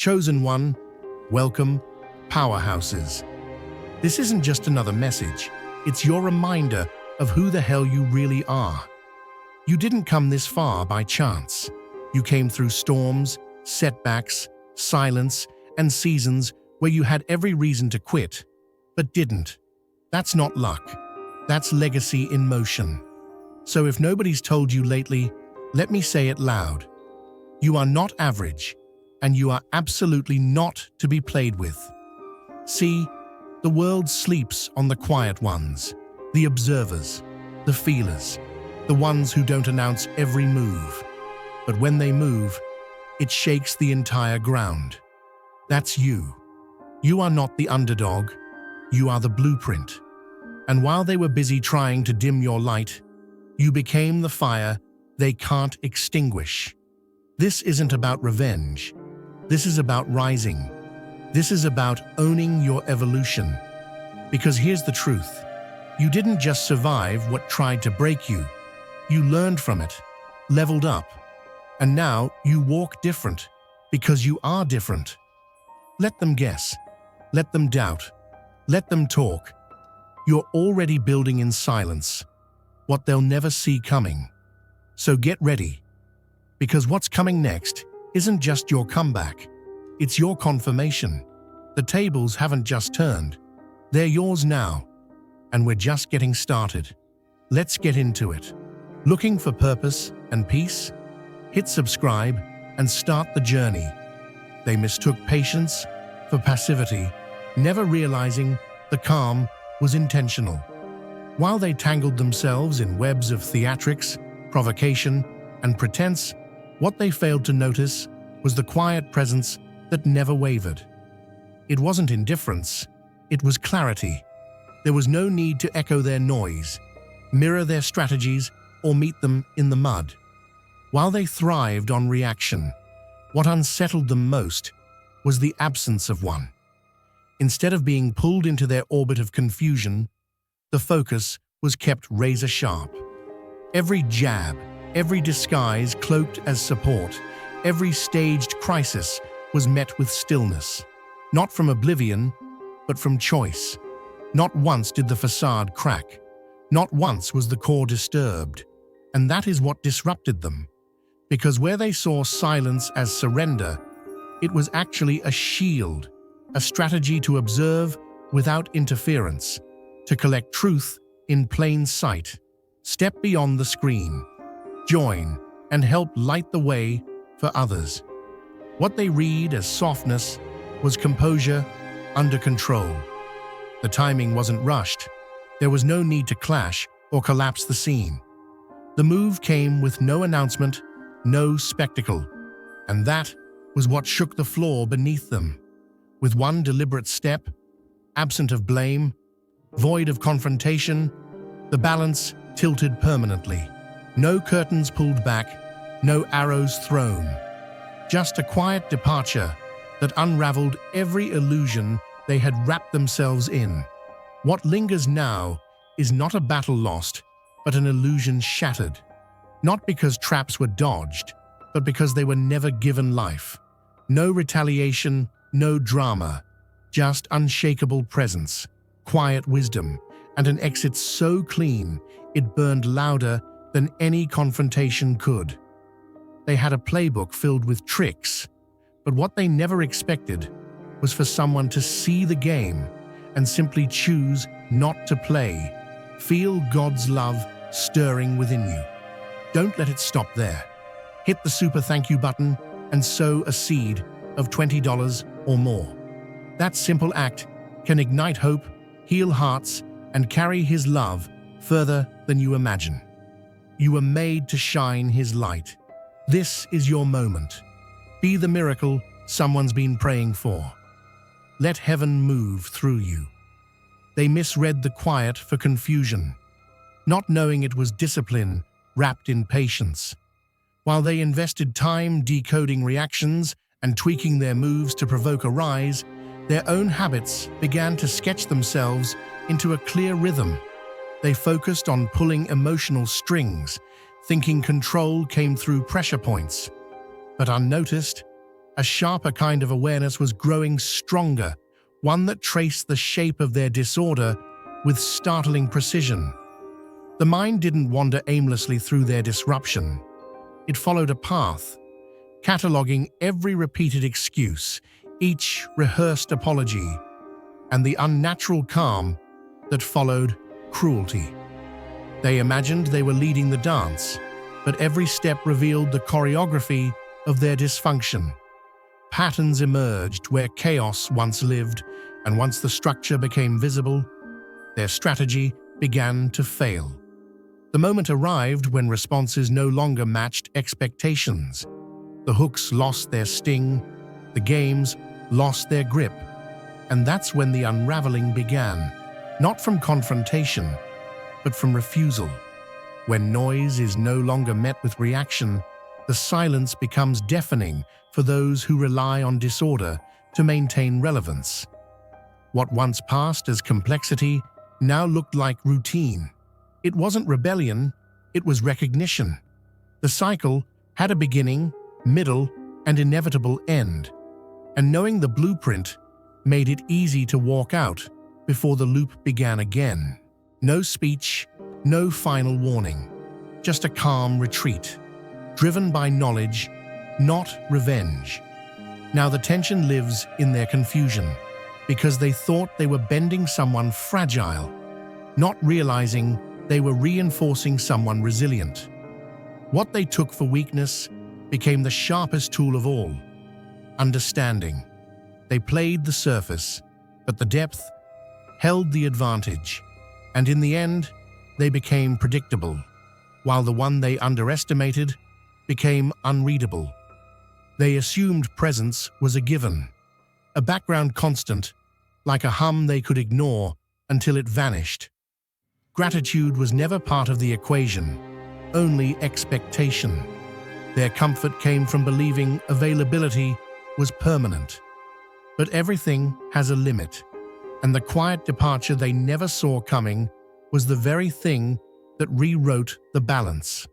Chosen one, welcome, powerhouses. This isn't just another message, it's your reminder of who the hell you really are. You didn't come this far by chance. You came through storms, setbacks, silence, and seasons where you had every reason to quit, but didn't. That's not luck. That's legacy in motion. So if nobody's told you lately, let me say it loud. You are not average, and you are absolutely not to be played with. See, the world sleeps on the quiet ones, the observers, the feelers, the ones who don't announce every move. But when they move, it shakes the entire ground. That's you. You are not the underdog, you are the blueprint. And while they were busy trying to dim your light, you became the fire they can't extinguish. This isn't about revenge. This is about rising. This is about owning your evolution. Because here's the truth. You didn't just survive what tried to break you. You learned from it, leveled up, and now you walk different because you are different. Let them guess. Let them doubt. Let them talk. You're already building in silence what they'll never see coming. So get ready, because what's coming next isn't just your comeback, it's your confirmation. The tables haven't just turned, they're yours now, and we're just getting started. Let's get into it. Looking for purpose and peace? Hit subscribe and start the journey. They mistook patience for passivity, never realizing the calm was intentional. While they tangled themselves in webs of theatrics, provocation, and pretense, what they failed to notice was the quiet presence that never wavered. It wasn't indifference, it was clarity. There was no need to echo their noise, mirror their strategies, or meet them in the mud. While they thrived on reaction, what unsettled them most was the absence of one. Instead of being pulled into their orbit of confusion, the focus was kept razor-sharp. Every jab, every disguise cloaked as support, every staged crisis was met with stillness. Not from oblivion, but from choice. Not once did the facade crack. Not once was the core disturbed. And that is what disrupted them. Because where they saw silence as surrender, it was actually a shield, a strategy to observe without interference, to collect truth in plain sight. Step beyond the screen, join, and help light the way for others. What they read as softness was composure under control. The timing wasn't rushed. There was no need to clash or collapse the scene. The move came with no announcement, no spectacle, and that was what shook the floor beneath them. With one deliberate step, absent of blame, void of confrontation, the balance tilted permanently. No curtains pulled back, no arrows thrown. Just a quiet departure that unraveled every illusion they had wrapped themselves in. What lingers now is not a battle lost, but an illusion shattered. Not because traps were dodged, but because they were never given life. No retaliation, no drama, just unshakable presence, quiet wisdom, and an exit so clean it burned louder than any confrontation could. They had a playbook filled with tricks, but what they never expected was for someone to see the game and simply choose not to play. Feel God's love stirring within you. Don't let it stop there. Hit the super thank you button and sow a seed of $20 or more. That simple act can ignite hope, heal hearts, and carry His love further than you imagine. You were made to shine His light. This is your moment. Be the miracle someone's been praying for. Let heaven move through you. They misread the quiet for confusion, not knowing it was discipline wrapped in patience. While they invested time decoding reactions and tweaking their moves to provoke a rise, their own habits began to sketch themselves into a clear rhythm. They focused on pulling emotional strings, thinking control came through pressure points. But unnoticed, A sharper kind of awareness was growing stronger, one that traced the shape of their disorder with startling precision. The mind didn't wander aimlessly through their disruption. It followed a path, cataloging every repeated excuse, each rehearsed apology, and the unnatural calm that followed cruelty. They imagined they were leading the dance, but every step revealed the choreography of their dysfunction. Patterns emerged where chaos once lived, and once the structure became visible, their strategy began to fail. The moment arrived when responses no longer matched expectations. The hooks lost their sting, the games lost their grip, and that's when the unraveling began, not from confrontation, but from refusal. When noise is no longer met with reaction, the silence becomes deafening for those who rely on disorder to maintain relevance. What once passed as complexity now looked like routine. It wasn't rebellion, it was recognition. The cycle had a beginning, middle, and inevitable end, and knowing the blueprint made it easy to walk out before the loop began again. No speech, no final warning, just a calm retreat, driven by knowledge, not revenge. Now the tension lives in their confusion, because they thought they were bending someone fragile, not realizing they were reinforcing someone resilient. What they took for weakness became the sharpest tool of all: understanding. They played the surface, but the depth held the advantage, and in the end, they became predictable, while the one they underestimated became unreadable. They assumed presence was a given, a background constant, like a hum they could ignore until it vanished. Gratitude was never part of the equation, only expectation. Their comfort came from believing availability was permanent. But everything has a limit, and the quiet departure they never saw coming was the very thing that rewrote the balance.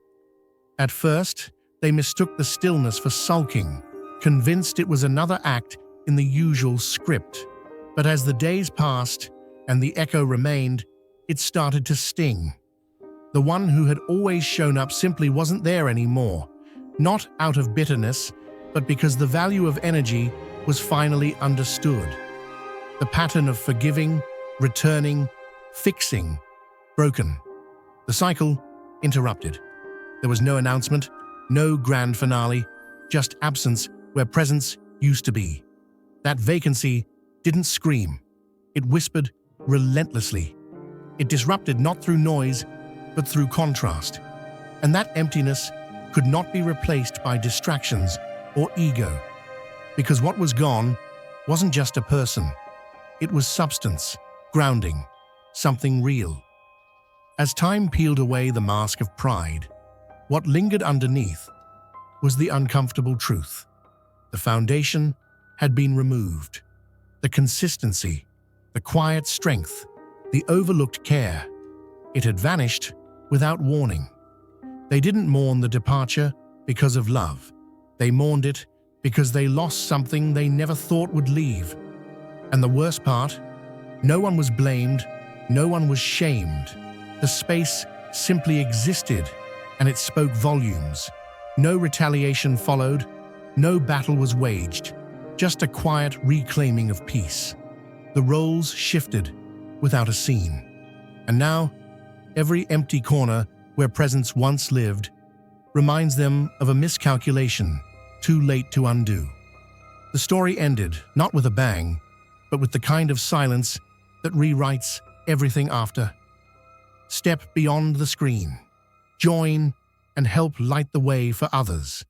At first, they mistook the stillness for sulking, convinced it was another act in the usual script. But as the days passed and the echo remained, it started to sting. The one who had always shown up simply wasn't there anymore, not out of bitterness, but because the value of energy was finally understood. The pattern of forgiving, returning, fixing, broken. The cycle interrupted. There was no announcement, no grand finale, just absence where presence used to be. That vacancy didn't scream. It whispered relentlessly. It disrupted not through noise, but through contrast. And that emptiness could not be replaced by distractions or ego. Because what was gone wasn't just a person. It was substance, grounding, something real. As time peeled away the mask of pride, what lingered underneath was the uncomfortable truth. The foundation had been removed. The consistency, the quiet strength, the overlooked care. It had vanished without warning. They didn't mourn the departure because of love. They mourned it because they lost something they never thought would leave. And the worst part, no one was blamed, no one was shamed. The space simply existed, and it spoke volumes. No retaliation followed, no battle was waged, just a quiet reclaiming of peace. The roles shifted without a scene. And now, every empty corner where presence once lived reminds them of a miscalculation too late to undo. The story ended not with a bang, but with the kind of silence that rewrites everything after. Step beyond the screen. Join and help light the way for others.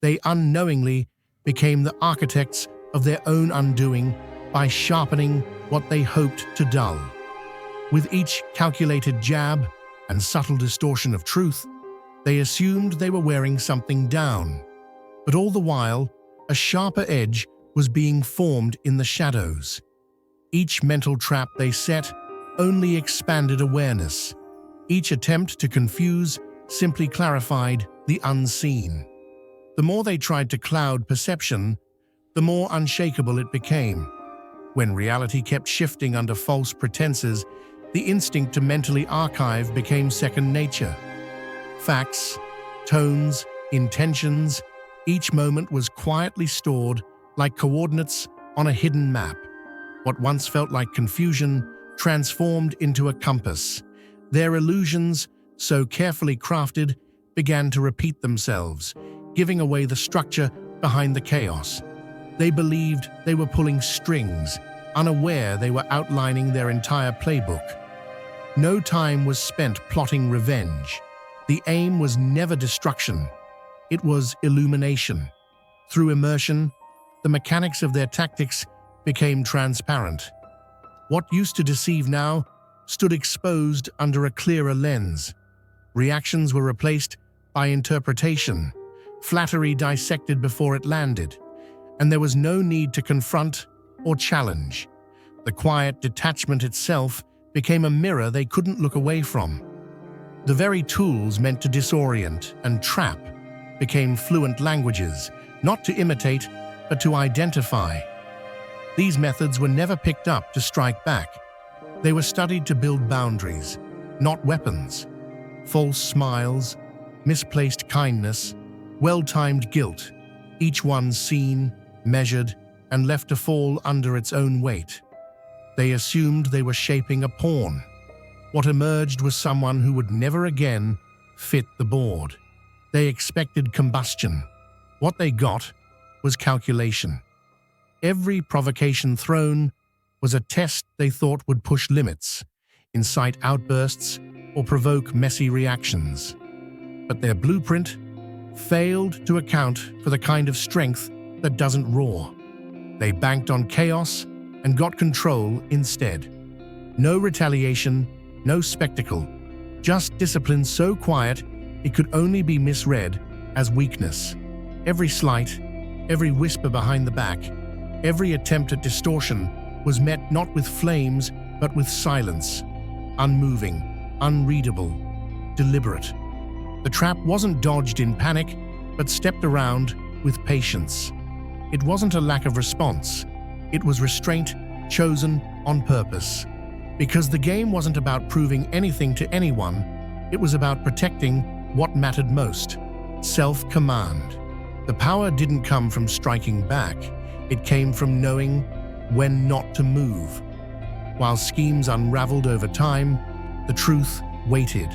They unknowingly became the architects of their own undoing by sharpening what they hoped to dull. With each calculated jab and subtle distortion of truth, they assumed they were wearing something down. But all the while, a sharper edge was being formed in the shadows. Each mental trap they set only expanded awareness. Each attempt to confuse simply clarified the unseen. The more they tried to cloud perception, the more unshakable it became. When reality kept shifting under false pretenses, the instinct to mentally archive became second nature. Facts, tones, intentions, each moment was quietly stored like coordinates on a hidden map. What once felt like confusion transformed into a compass. Their illusions, so carefully crafted, began to repeat themselves, giving away the structure behind the chaos. They believed they were pulling strings, unaware they were outlining their entire playbook. No time was spent plotting revenge. The aim was never destruction. It was illumination. Through immersion, the mechanics of their tactics became transparent. What used to deceive now stood exposed under a clearer lens. Reactions were replaced by interpretation, flattery dissected before it landed, and there was no need to confront or challenge. The quiet detachment itself became a mirror they couldn't look away from. The very tools meant to disorient and trap became fluent languages, not to imitate, but to identify. These methods were never picked up to strike back. They were studied to build boundaries, not weapons. False smiles, misplaced kindness, well-timed guilt, each one seen, measured, and left to fall under its own weight. They assumed they were shaping a pawn. What emerged was someone who would never again fit the board. They expected combustion. What they got was calculation. Every provocation thrown was a test they thought would push limits, incite outbursts, or provoke messy reactions. But their blueprint failed to account for the kind of strength that doesn't roar. They banked on chaos and got control instead. No retaliation, no spectacle, just discipline so quiet it could only be misread as weakness. Every slight, every whisper behind the back, every attempt at distortion was met not with flames but with silence, unmoving, unreadable, deliberate. The trap wasn't dodged in panic, but stepped around with patience. It wasn't a lack of response. It was restraint chosen on purpose. Because the game wasn't about proving anything to anyone, it was about protecting what mattered most: self-command. The power didn't come from striking back. It came from knowing when not to move. While schemes unraveled over time, the truth waited.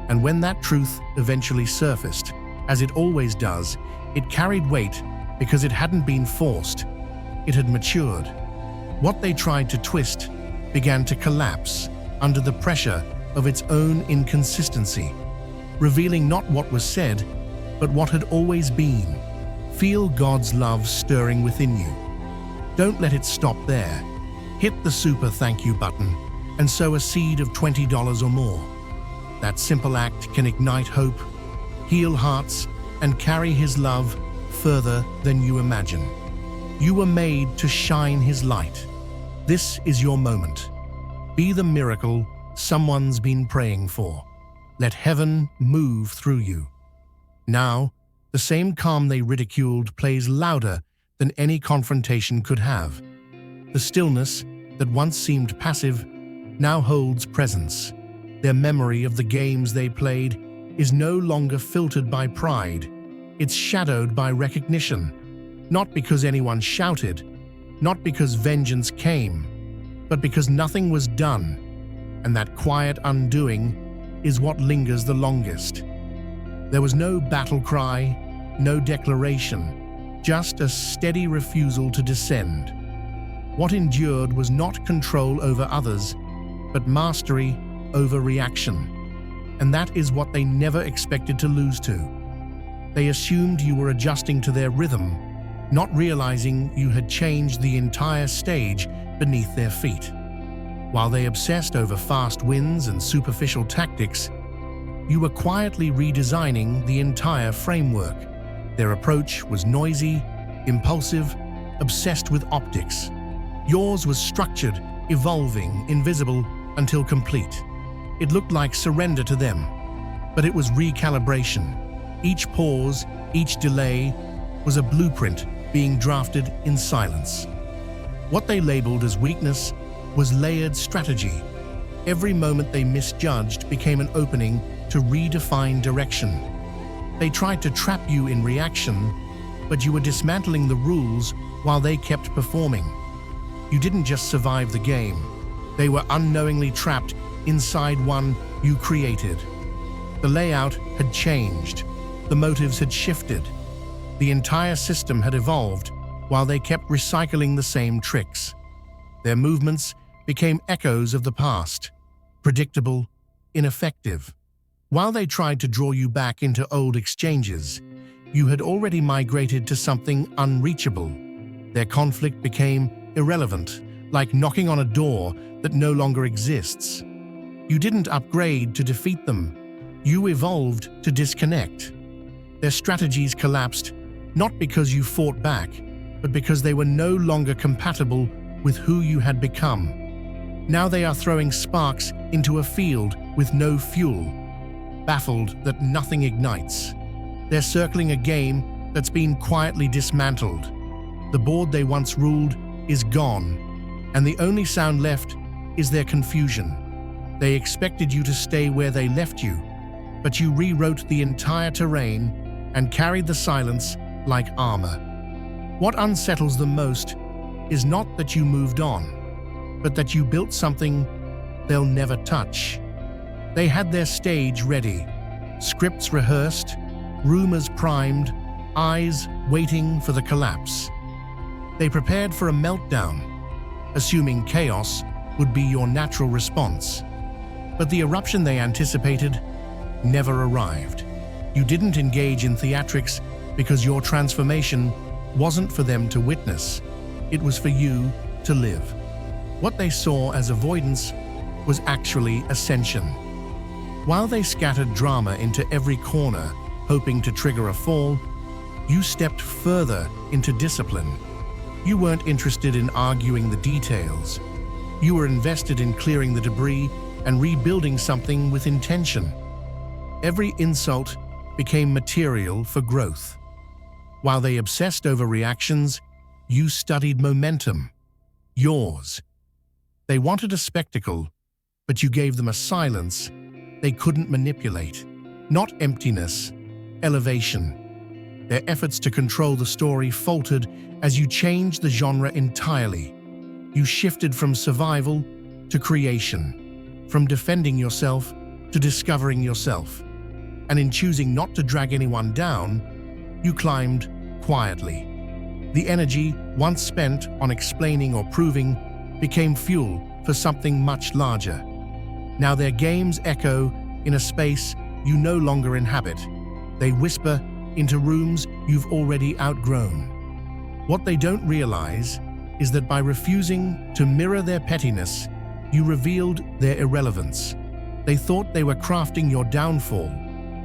And when that truth eventually surfaced, as it always does, it carried weight because it hadn't been forced. It had matured. What they tried to twist began to collapse under the pressure of its own inconsistency, revealing not what was said, but what had always been. Feel God's love stirring within you. Don't let it stop there. Hit the super thank you button and sow a seed of $20 or more. That simple act can ignite hope, heal hearts, and carry His love further than you imagine. You were made to shine His light. This is your moment. Be the miracle someone's been praying for. Let heaven move through you. Now, the same calm they ridiculed plays louder than any confrontation could have. The stillness that once seemed passive now holds presence. Their memory of the games they played is no longer filtered by pride. It's shadowed by recognition. Not because anyone shouted, not because vengeance came, but because nothing was done. And that quiet undoing is what lingers the longest. There was no battle cry, no declaration, just a steady refusal to descend. What endured was not control over others, but mastery over reaction. And that is what they never expected to lose to. They assumed you were adjusting to their rhythm, not realizing you had changed the entire stage beneath their feet. While they obsessed over fast wins and superficial tactics, you were quietly redesigning the entire framework. Their approach was noisy, impulsive, obsessed with optics. Yours was structured, evolving, invisible, until complete. It looked like surrender to them, but it was recalibration. Each pause, each delay, was a blueprint being drafted in silence. What they labeled as weakness was layered strategy. Every moment they misjudged became an opening to redefine direction. They tried to trap you in reaction, but you were dismantling the rules while they kept performing. You didn't just survive the game. They were unknowingly trapped inside one you created. The layout had changed. The motives had shifted. The entire system had evolved while they kept recycling the same tricks. Their movements became echoes of the past, predictable, ineffective. While they tried to draw you back into old exchanges, you had already migrated to something unreachable. Their conflict became irrelevant, like knocking on a door that no longer exists. You didn't upgrade to defeat them. You evolved to disconnect. Their strategies collapsed, not because you fought back, but because they were no longer compatible with who you had become. Now they are throwing sparks into a field with no fuel, baffled that nothing ignites. They're circling a game that's been quietly dismantled. The board they once ruled is gone, and the only sound left is their confusion. They expected you to stay where they left you, but you rewrote the entire terrain and carried the silence like armor. What unsettles them most is not that you moved on, but that you built something they'll never touch. They had their stage ready, scripts rehearsed, rumors primed, eyes waiting for the collapse. They prepared for a meltdown, assuming chaos would be your natural response. But the eruption they anticipated never arrived. You didn't engage in theatrics because your transformation wasn't for them to witness. It was for you to live. What they saw as avoidance was actually ascension. While they scattered drama into every corner, hoping to trigger a fall, you stepped further into discipline. You weren't interested in arguing the details. You were invested in clearing the debris and rebuilding something with intention. Every insult became material for growth. While they obsessed over reactions, you studied momentum. Yours. They wanted a spectacle, but you gave them a silence they couldn't manipulate. Not emptiness, elevation. Their efforts to control the story faltered as you changed the genre entirely. You shifted from survival to creation, from defending yourself to discovering yourself. And in choosing not to drag anyone down, you climbed quietly. The energy, once spent on explaining or proving, became fuel for something much larger. Now their games echo in a space you no longer inhabit. They whisper into rooms you've already outgrown. What they don't realize is that by refusing to mirror their pettiness, you revealed their irrelevance. They thought they were crafting your downfall,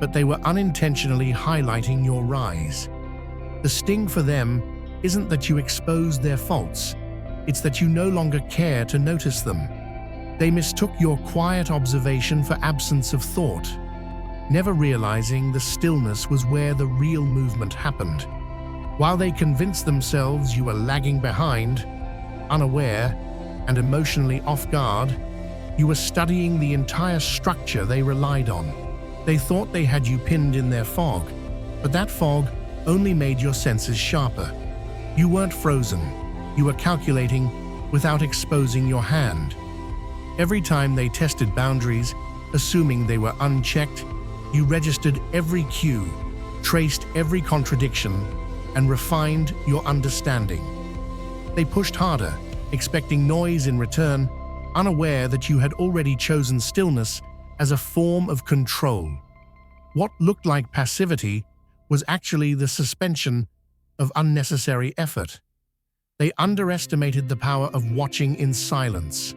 but they were unintentionally highlighting your rise. The sting for them isn't that you exposed their faults, it's that you no longer care to notice them. They mistook your quiet observation for absence of thought, never realizing the stillness was where the real movement happened. While they convinced themselves you were lagging behind, unaware and emotionally off guard, you were studying the entire structure they relied on. They thought they had you pinned in their fog, but that fog only made your senses sharper. You weren't frozen, you were calculating without exposing your hand. Every time they tested boundaries, assuming they were unchecked, you registered every cue, traced every contradiction, and refined your understanding. They pushed harder, expecting noise in return, unaware that you had already chosen stillness as a form of control. What looked like passivity was actually the suspension of unnecessary effort. They underestimated the power of watching in silence,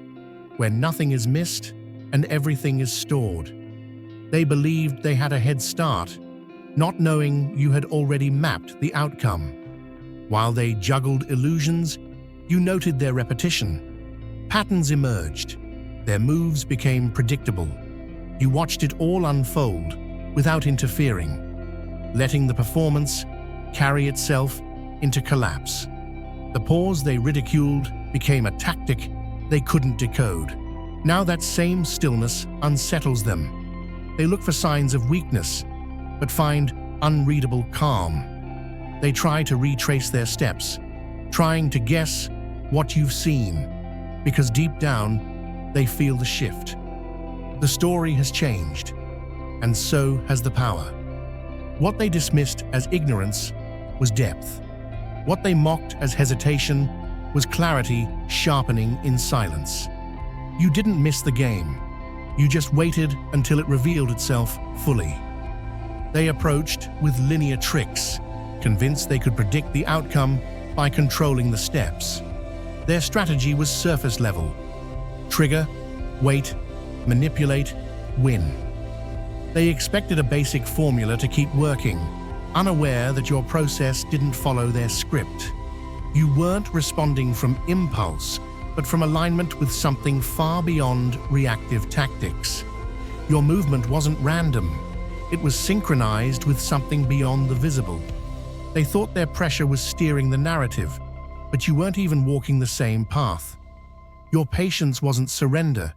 where nothing is missed and everything is stored. They believed they had a head start, not knowing you had already mapped the outcome. While they juggled illusions, you noted their repetition. Patterns emerged. Their moves became predictable. You watched it all unfold without interfering, letting the performance carry itself into collapse. The pause they ridiculed became a tactic they couldn't decode. Now that same stillness unsettles them. They look for signs of weakness, but find unreadable calm. They try to retrace their steps, trying to guess what you've seen, because deep down, they feel the shift. The story has changed, and so has the power. What they dismissed as ignorance was depth. What they mocked as hesitation was clarity sharpening in silence. You didn't miss the game. You just waited until it revealed itself fully. They approached with linear tricks, convinced they could predict the outcome by controlling the steps. Their strategy was surface level. Trigger, wait, manipulate, win. They expected a basic formula to keep working, unaware that your process didn't follow their script. You weren't responding from impulse, but from alignment with something far beyond reactive tactics. Your movement wasn't random. It was synchronized with something beyond the visible. They thought their pressure was steering the narrative, but you weren't even walking the same path. Your patience wasn't surrender,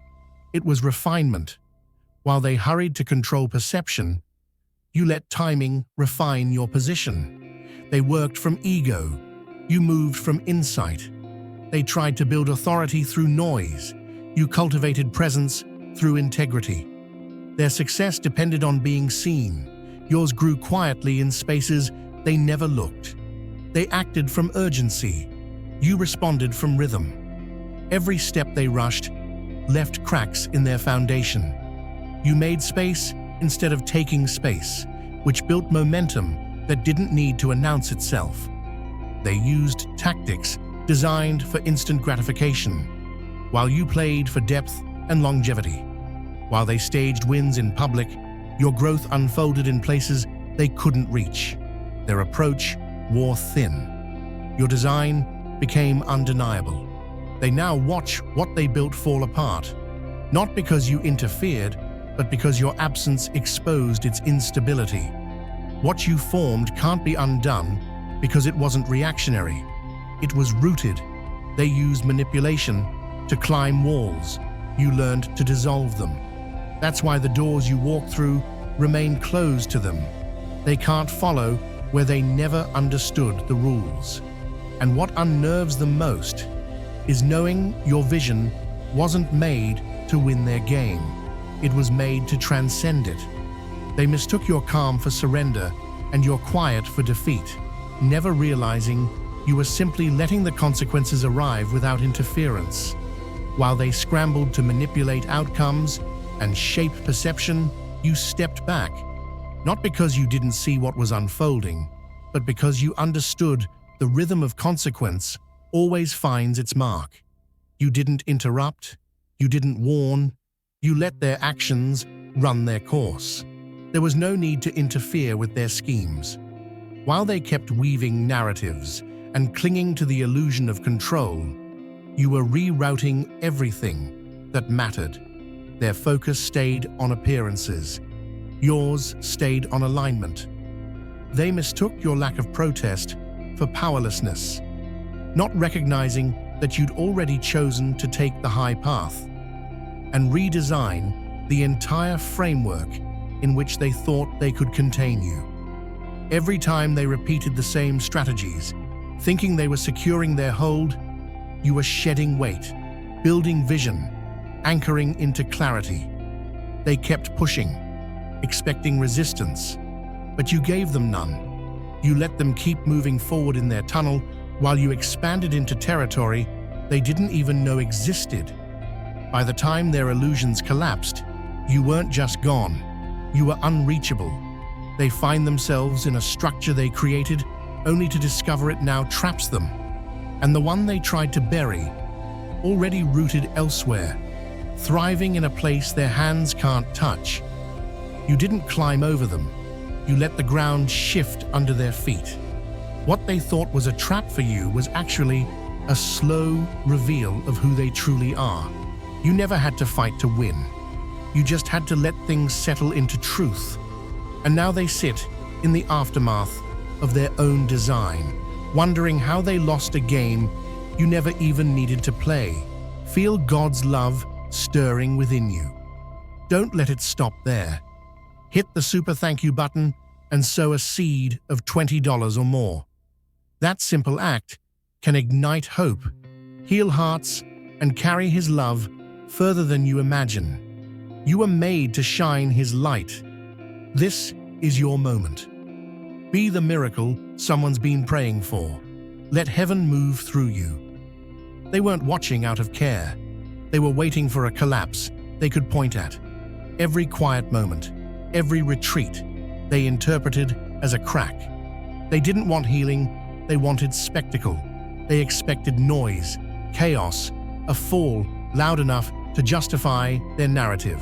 it was refinement. While they hurried to control perception, you let timing refine your position. They worked from ego, you moved from insight. They tried to build authority through noise, you cultivated presence through integrity. Their success depended on being seen. Yours grew quietly in spaces they never looked. They acted from urgency. You responded from rhythm. Every step they rushed left cracks in their foundation. You made space instead of taking space, which built momentum that didn't need to announce itself. They used tactics designed for instant gratification, while you played for depth and longevity. While they staged wins in public, your growth unfolded in places they couldn't reach. Their approach wore thin. Your design became undeniable. They now watch what they built fall apart, not because you interfered, but because your absence exposed its instability. What you formed can't be undone because it wasn't reactionary. It was rooted. They used manipulation to climb walls. You learned to dissolve them. That's why the doors you walk through remain closed to them. They can't follow where they never understood the rules. And what unnerves them most is knowing your vision wasn't made to win their game. It was made to transcend it. They mistook your calm for surrender and your quiet for defeat, never realizing you were simply letting the consequences arrive without interference. While they scrambled to manipulate outcomes and shape perception, you stepped back, not because you didn't see what was unfolding, but because you understood the rhythm of consequence always finds its mark. You didn't interrupt, you didn't warn, you let their actions run their course. There was no need to interfere with their schemes. While they kept weaving narratives and clinging to the illusion of control, you were rerouting everything that mattered. Their focus stayed on appearances. Yours stayed on alignment. They mistook your lack of protest for powerlessness, not recognizing that you'd already chosen to take the high path and redesign the entire framework in which they thought they could contain you. Every time they repeated the same strategies, thinking they were securing their hold, you were shedding weight, building vision, anchoring into clarity. They kept pushing, expecting resistance, but you gave them none. You let them keep moving forward in their tunnel while you expanded into territory they didn't even know existed. By the time their illusions collapsed, you weren't just gone, you were unreachable. They find themselves in a structure they created only to discover it now traps them. And the one they tried to bury, already rooted elsewhere, thriving in a place their hands can't touch. You didn't climb over them, you let the ground shift under their feet. What they thought was a trap for you was actually a slow reveal of who they truly are. You never had to fight to win. You just had to let things settle into truth. And now they sit in the aftermath of their own design, wondering how they lost a game you never even needed to play. Feel God's love stirring within you. Don't let it stop there. Hit the super thank you button and sow a seed of $20 or more. That simple act can ignite hope, heal hearts, and carry His love further than you imagine. You were made to shine His light. This is your moment. Be the miracle someone's been praying for. Let heaven move through you. They weren't watching out of care. They were waiting for a collapse they could point at. Every quiet moment, every retreat, they interpreted as a crack. They didn't want healing, they wanted spectacle. They expected noise, chaos, a fall loud enough to justify their narrative.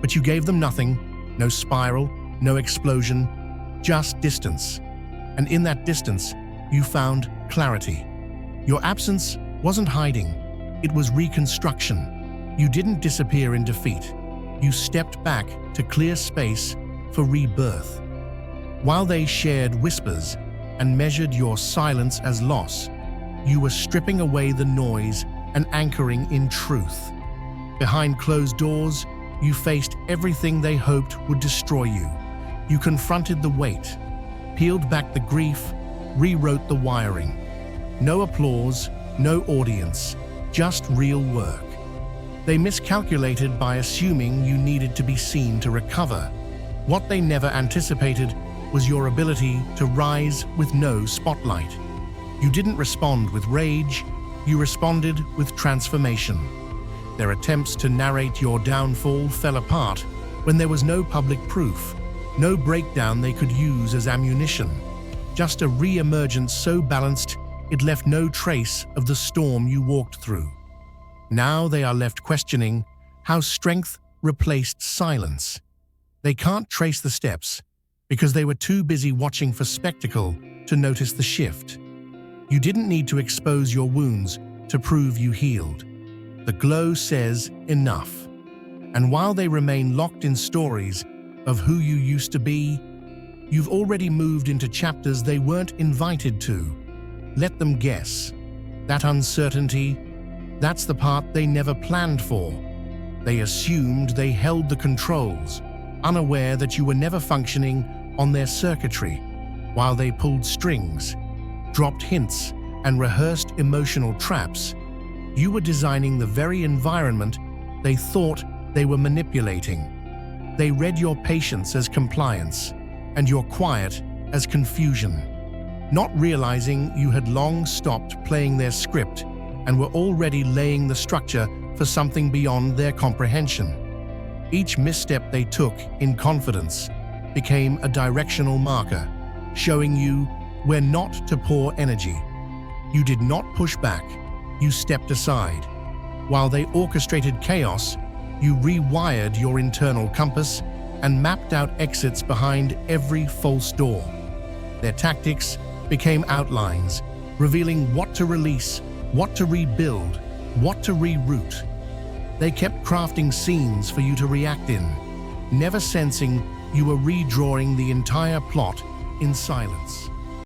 But you gave them nothing, no spiral, no explosion, just distance. And in that distance, you found clarity. Your absence wasn't hiding, it was reconstruction. You didn't disappear in defeat. You stepped back to clear space for rebirth. While they shared whispers and measured your silence as loss, you were stripping away the noise and anchoring in truth. Behind closed doors, you faced everything they hoped would destroy you. You confronted the weight, peeled back the grief, rewrote the wiring. No applause, no audience, just real work. They miscalculated by assuming you needed to be seen to recover. What they never anticipated was your ability to rise with no spotlight. You didn't respond with rage, you responded with transformation. Their attempts to narrate your downfall fell apart when there was no public proof, no breakdown they could use as ammunition, just a re-emergence so balanced it left no trace of the storm you walked through. Now they are left questioning how strength replaced silence. They can't trace the steps because they were too busy watching for spectacle to notice the shift. You didn't need to expose your wounds to prove you healed. The glow says enough. And while they remain locked in stories of who you used to be, you've already moved into chapters they weren't invited to. Let them guess. That uncertainty, that's the part they never planned for. They assumed they held the controls, unaware that you were never functioning on their circuitry, while they pulled strings, dropped hints, and rehearsed emotional traps. You were designing the very environment they thought they were manipulating. They read your patience as compliance, and your quiet as confusion, not realizing you had long stopped playing their script and were already laying the structure for something beyond their comprehension. Each misstep they took in confidence became a directional marker, showing you where not to pour energy. You did not push back, you stepped aside. While they orchestrated chaos, you rewired your internal compass and mapped out exits behind every false door. Their tactics became outlines, revealing what to release, what to rebuild, what to reroute. They kept crafting scenes for you to react in, never sensing you were redrawing the entire plot in silence.